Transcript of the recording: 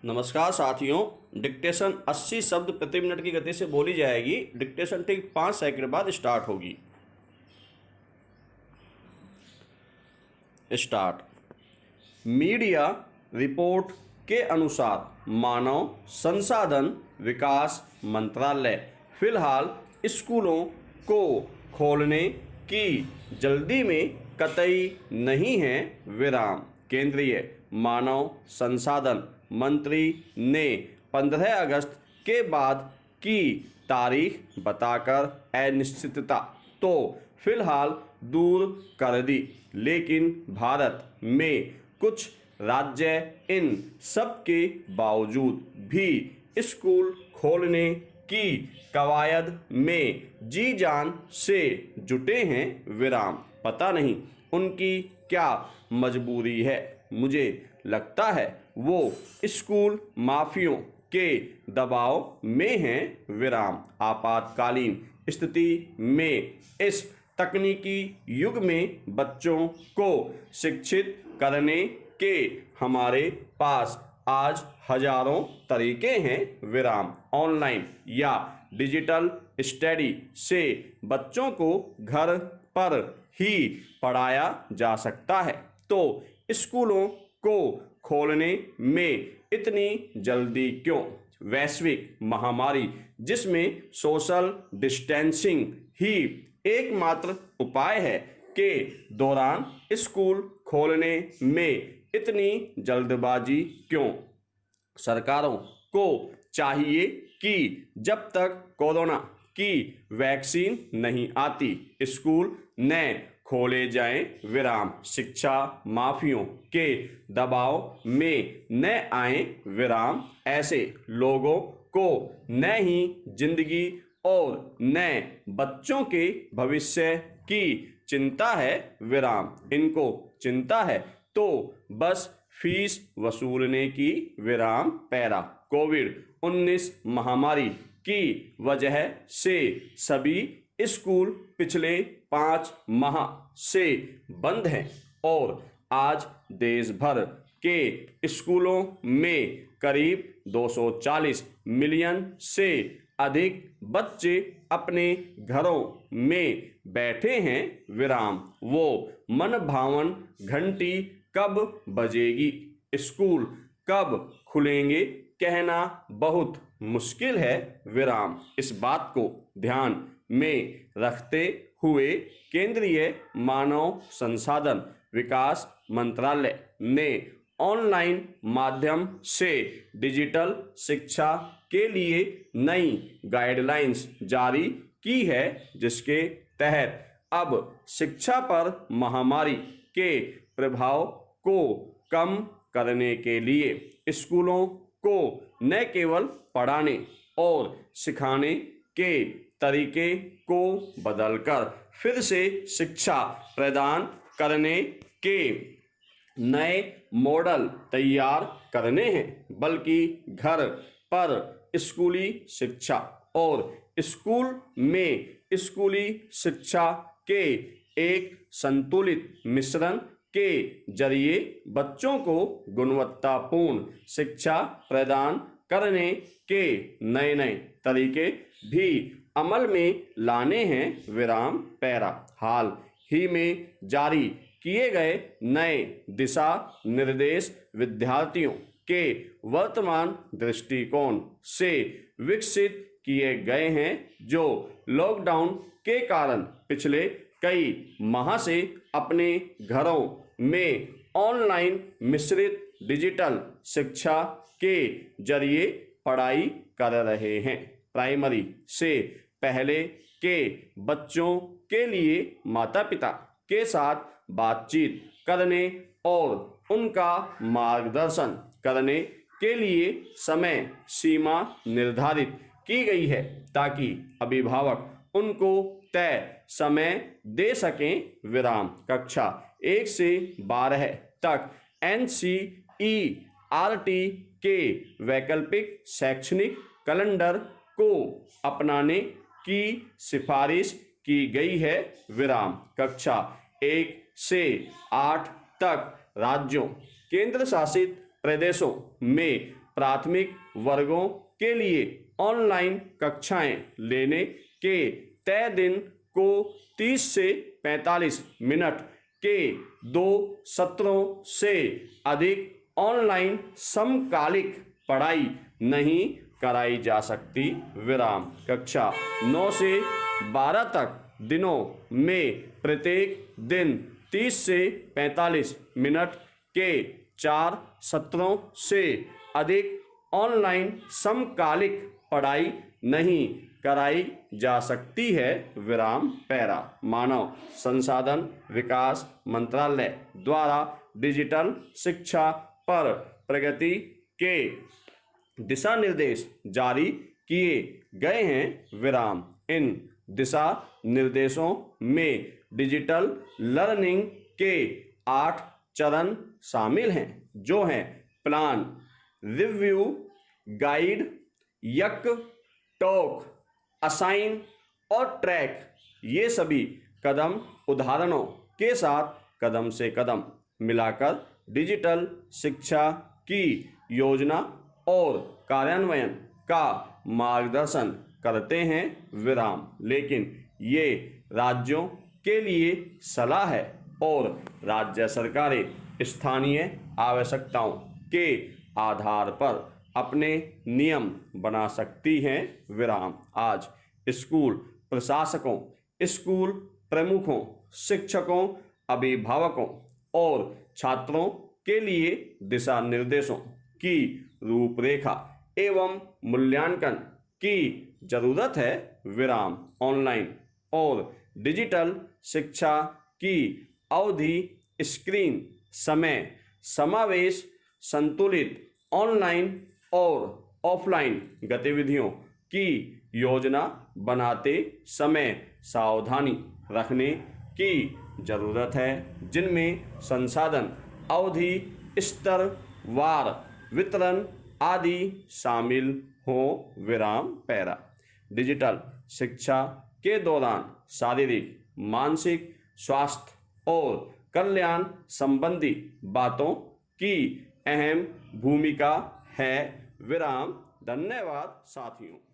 नमस्कार साथियों। डिक्टेशन 80 शब्द प्रति मिनट की गति से बोली जाएगी। डिक्टेशन ठीक 5 सेकंड बाद स्टार्ट होगी। स्टार्ट। मीडिया रिपोर्ट के अनुसार मानव संसाधन विकास मंत्रालय फिलहाल स्कूलों को खोलने की जल्दी में कतई नहीं है। विराम। केंद्रीय मानव संसाधन मंत्री ने 15 अगस्त के बाद की तारीख बताकर अनिश्चितता तो फिलहाल दूर कर दी, लेकिन भारत में कुछ राज्य इन सब के बावजूद भी स्कूल खोलने की कवायद में जी जान से जुटे हैं। विराम। पता नहीं उनकी क्या मजबूरी है। मुझे लगता है वो स्कूल माफियों के दबाव में हैं। विराम। आपातकालीन स्थिति में इस तकनीकी युग में बच्चों को शिक्षित करने के हमारे पास आज हजारों तरीके हैं। विराम। ऑनलाइन या डिजिटल स्टडी से बच्चों को घर पर ही पढ़ाया जा सकता है, तो स्कूलों को खोलने में इतनी जल्दी क्यों? वैश्विक महामारी जिसमें सोशल डिस्टेंसिंग ही एकमात्र उपाय है के दौरान स्कूल खोलने में इतनी जल्दबाजी क्यों? सरकारों को चाहिए कि जब तक कोरोना की वैक्सीन नहीं आती स्कूल न खोले जाएं। विराम। शिक्षा माफियों के दबाव में न आए। विराम। ऐसे लोगों को न ही जिंदगी और न बच्चों के भविष्य की चिंता है। विराम। इनको चिंता है तो बस फीस वसूलने की। विराम। पैरा। कोविड-19 महामारी की वजह से सभी स्कूल पिछले 5 माह से बंद हैं और आज देश भर के स्कूलों में करीब 240 मिलियन से अधिक बच्चे अपने घरों में बैठे हैं। विराम। वो मन भावन घंटी कब बजेगी, स्कूल कब खुलेंगे, कहना बहुत मुश्किल है। विराम। इस बात को ध्यान में रखते हुए केंद्रीय मानव संसाधन विकास मंत्रालय ने ऑनलाइन माध्यम से डिजिटल शिक्षा के लिए नई गाइडलाइंस जारी की है, जिसके तहत अब शिक्षा पर महामारी के प्रभाव को कम करने के लिए स्कूलों को न केवल पढ़ाने और सिखाने के तरीके को बदलकर फिर से शिक्षा प्रदान करने के नए मॉडल तैयार करने हैं, बल्कि घर पर स्कूली शिक्षा और स्कूल में स्कूली शिक्षा के एक संतुलित मिश्रण के जरिए बच्चों को गुणवत्तापूर्ण शिक्षा प्रदान करने के नए नए तरीके भी अमल में लाने हैं। विराम। पैरा। हाल ही में जारी किए गए नए दिशा निर्देश विद्यार्थियों के वर्तमान दृष्टिकोण से विकसित किए गए हैं, जो लॉकडाउन के कारण पिछले कई माह से अपने घरों में ऑनलाइन मिश्रित डिजिटल शिक्षा के जरिए पढ़ाई कर रहे हैं। प्राइमरी से पहले के बच्चों के लिए माता पिता के साथ बातचीत करने और उनका मार्गदर्शन करने के लिए समय सीमा निर्धारित की गई है, ताकि अभिभावक उनको तय समय दे सकें। विराम। कक्षा 1 से 12 तक NCERT के वैकल्पिक शैक्षणिक कैलेंडर को अपनाने की सिफारिश की गई है। विराम। कक्षा 1 से 8 तक राज्यों केंद्र शासित प्रदेशों में प्राथमिक वर्गों के लिए ऑनलाइन कक्षाएं लेने के तय दिन को 30 से 45 मिनट के 2 सत्रों से अधिक ऑनलाइन समकालिक पढ़ाई नहीं कराई जा सकती। विराम। कक्षा 9 से 12 तक दिनों में प्रत्येक दिन 30 से 45 मिनट के 4 सत्रों से अधिक ऑनलाइन समकालिक पढ़ाई नहीं कराई जा सकती है। विराम। पैरा। मानव संसाधन विकास मंत्रालय द्वारा डिजिटल शिक्षा पर प्रगति के दिशा निर्देश जारी किए गए हैं। विराम। इन दिशा निर्देशों में डिजिटल लर्निंग के 8 चरण शामिल हैं, जो हैं प्लान, रिव्यू, गाइड, यक, टॉक, असाइन और ट्रैक। ये सभी कदम उदाहरणों के साथ कदम से कदम मिलाकर डिजिटल शिक्षा की योजना और कार्यान्वयन का मार्गदर्शन करते हैं। विराम। लेकिन ये राज्यों के लिए सलाह है और राज्य सरकारें स्थानीय आवश्यकताओं के आधार पर अपने नियम बना सकती हैं। विराम। आज स्कूल प्रशासकों, स्कूल प्रमुखों, शिक्षकों, अभिभावकों और छात्रों के लिए दिशा निर्देशों की रूपरेखा एवं मूल्यांकन की जरूरत है। विराम। ऑनलाइन और डिजिटल शिक्षा की अवधि, स्क्रीन समय, समावेश, संतुलित ऑनलाइन और ऑफलाइन गतिविधियों की योजना बनाते समय सावधानी रखने की जरूरत है, जिनमें संसाधन, अवधि, स्तर, वार, वितरण आदि शामिल हो। विराम। पैरा। डिजिटल शिक्षा के दौरान शारीरिक, मानसिक स्वास्थ्य और कल्याण संबंधी बातों की अहम भूमिका है। विराम। धन्यवाद साथियों।